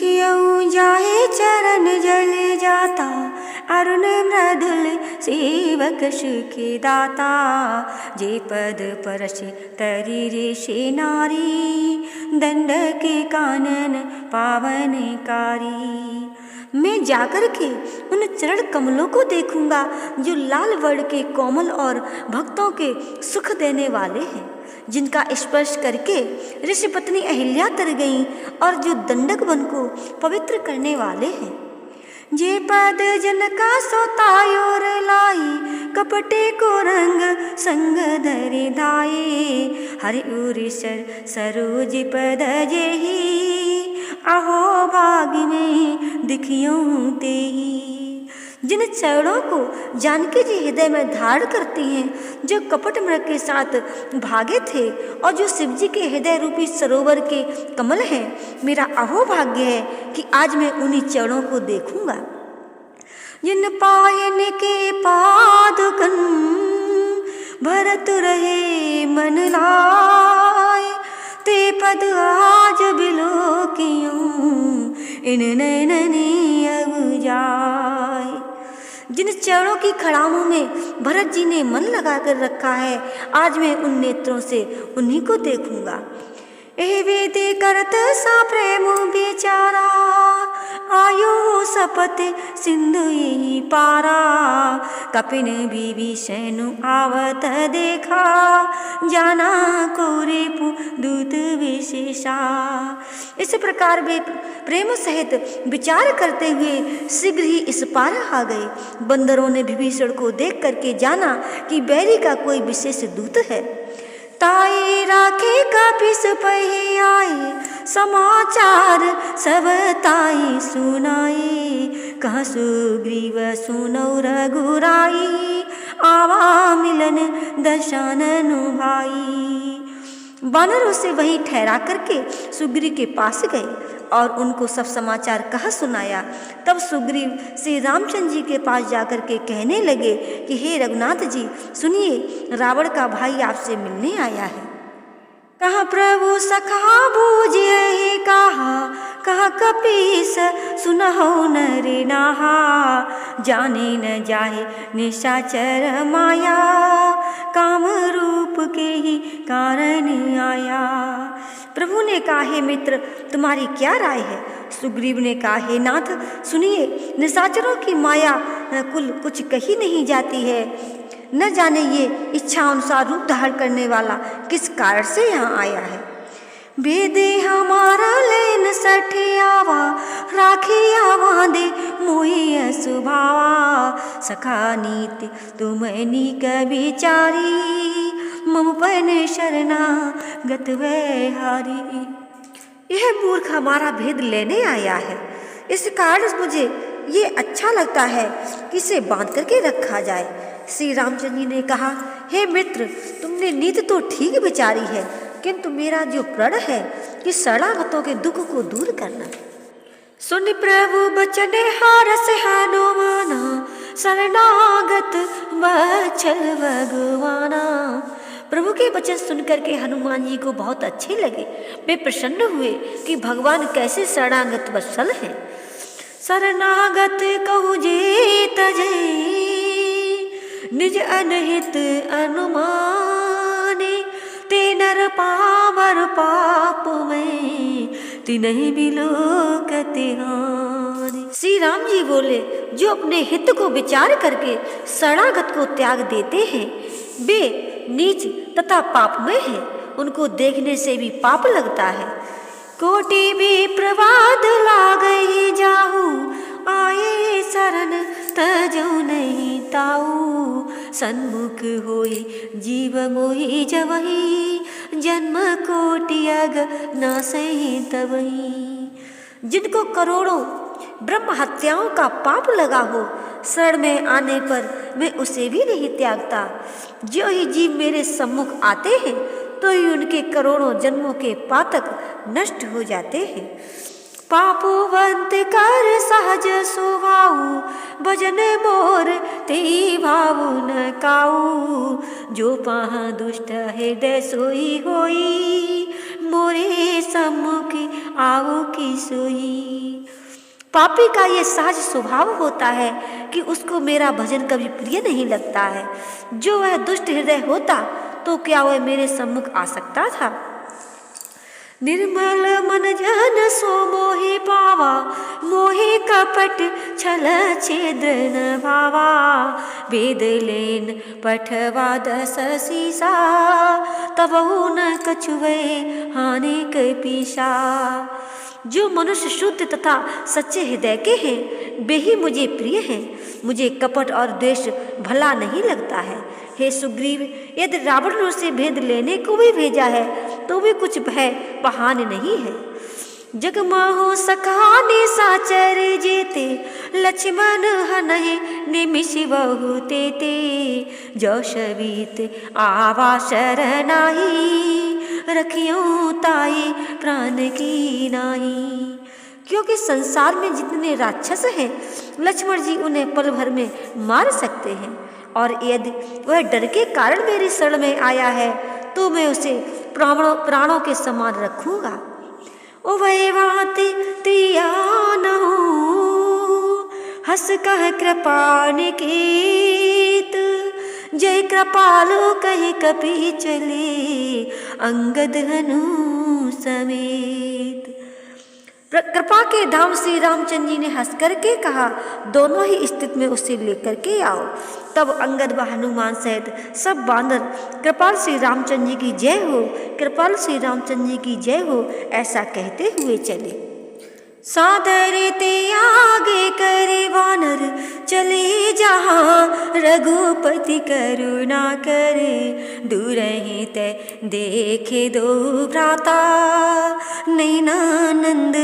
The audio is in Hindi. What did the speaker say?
देखियो जाहे चरण जल जाता, अरुण मृदुल सेवक सुखी दाता। जे पद परश तरी ऋषि नारी, दंड के कानन पावनकारी। मैं जाकर के उन चरण कमलों को देखूंगा जो लाल वर्ण के कोमल और भक्तों के सुख देने वाले हैं, जिनका स्पर्श करके ऋषि पत्नी अहिल्या तर गईं और जो दंडक वन को पवित्र करने वाले हैं। जे पद जनका सोतायोर लाई, कपटे को रंग संग धरि धाये। हरि उरिसर सरोज पद जेहि, अहो भाग्य में दिखियो तेहि। जिन चरणों को जानकी जी हृदय में धारण करती हैं, जो कपट मृग के साथ भागे थे और जो शिव जी के हृदय रूपी सरोवर के कमल हैं, मेरा अहो भाग्य है कि आज मैं उन्हीं चरणों को देखूंगा। जिन पायन के पादुकन भरत रहे मन लाय, ते पद आज बिलोकियों इन नैननी अब जाय। जिन चरणों की खड़ामों में भरत जी ने मन लगा कर रखा है, आज मैं उन नेत्रों से उन्हीं को देखूंगा। एह वेदे करत सा प्रेम बेचारा, आयो सपत सिंधु यही पारा। कपिन विभीषण आवत देखा, जाना कोरे दूत विशेषा। इस प्रकार वे प्रेम सहित विचार करते हुए शीघ्र ही इस पार आ गए। बंदरों ने विभीषण को देख करके जाना कि बैरी का कोई विशेष दूत है। ताई राखे कपिस पही आए, समाचार सब ताई सुनाए। कह सुग्रीव सुनौ रघुराई, आवा मिलन दशानन भाई। वानर उसे वहीं ठहरा करके सुग्रीव के पास गए और उनको सब समाचार कहा सुनाया। तब सुग्रीव श्री रामचंद्र जी के पास जाकर के कहने लगे कि हे रघुनाथ जी सुनिए, रावण का भाई आपसे मिलने आया है। कहा प्रभु सखा बूझिए कहा कपीस सुनहो नर नाहा। जाने न जाहे निशाचर माया, काम रूप के ही कारण आया। प्रभु ने कहा हे मित्र तुम्हारी क्या राय है। सुग्रीव ने कहा हे नाथ सुनिए, निशाचरों की माया कुल कुछ कही नहीं जाती है। न जाने ये इच्छा अनुसार रूप धारण करने वाला किस कारण से यहाँ आया है। बेदे हमारा लेन सठे आवा, राखी आवा दे मोहि सुभावा। सखा नीति तुम नीक विचारी, मम पन शरणा गत वैहारी। यह मूर्ख हमारा भेद लेने आया है, इस कारण मुझे ये अच्छा लगता है कि इसे बांध करके रखा जाए। श्री रामचंद्र जी ने कहा हे मित्र तुमने नीति तो ठीक विचारी है, किंतु मेरा जो प्रण है कि शरणागतों के दुख को दूर करना। सुन प्रभु बचन हारस हनुमाना, शरणागत वत्सल भगवाना। प्रभु के वचन सुनकर के हनुमान जी को बहुत अच्छे लगे। वे प्रसन्न हुए कि भगवान कैसे शरणागत वत्सल हैं। शरणागत कहु जे तजै, निज अनहित अनुमाने। ते नर पावर पाप में, तिन्हि बिलोकति हानि। श्री राम जी बोले जो अपने हित को विचार करके शरणागत को त्याग देते हैं, वे नीच तथा पापमय है, उनको देखने से भी पाप लगता है। कोटि भी प्रवाद लागई जाहू, आए शरण तजौ नहीं ताऊ। सन्मुख होई जीव मोहि जवही, जन्म कोटि अग नासहि तबही। जिनको करोड़ों ब्रह्म हत्याओं का पाप लगा हो, शरण में आने पर मैं उसे भी नहीं त्यागता। जो ही जीव मेरे सम्मुख आते हैं तो ही उनके करोड़ों जन्मों के पातक नष्ट हो जाते हैं। पापुवंत कर सहज सुभाऊ, भजन मोर ते भावु न काऊ। जो पाह दुष्ट हृदय सोई होई, मोरे सम्मुख आऊ की सोई। पापी का ये सहज स्वभाव होता है कि उसको मेरा भजन कभी प्रिय नहीं लगता है। जो वह दुष्ट हृदय होता तो क्या वह मेरे सम्मुख आ सकता था। निर्मल मन जन सो मोहि पावा, मोहि कपट छल छिद्र न भावा। वेद लेन पठवा दस सीसा, तबहु न कछुवे हानि कै पीसा। जो मनुष्य शुद्ध तथा सच्चे हृदय के हैं वे ही मुझे प्रिय हैं। मुझे कपट और द्वेष भला नहीं लगता है। हे सुग्रीव, यदि रावण ने उसे भेद लेने को भी भेजा है तो भी कुछ भय बहाने नहीं है। जगमाहो सखा निशाचर जेते, लक्ष्मण हनहि निमिष बहु तेते। जो शवीत आवा शरणाई, रखियो ताई प्राण की नाई। क्योंकि संसार में जितने राक्षस हैं लक्ष्मण जी उन्हें पल भर में मार सकते हैं, और यदि वह डर के कारण मेरी शरण में आया है तो मैं उसे प्राणों के समान रखूंगा। ओ वै बात तिया नहु, हस कह कृपा निकेत। जय कृपालो कहि कपि चले, अंगद हनु समेत। कृपा के धाम श्री रामचंद्र जी ने हंस करके कहा, दोनों ही स्थिति में उसे लेकर के आओ। तब अंगद व हनुमान सहित सब बानर कृपाल श्री रामचंद्र जी की जय हो, कृपाल श्री रामचंद्र जी की जय हो ऐसा कहते हुए चले। सादर ते आगे करे वानर, चले जहाँ रघुपति करुणा करे। दूरहि ते देखे दो भ्राता, नैनानंद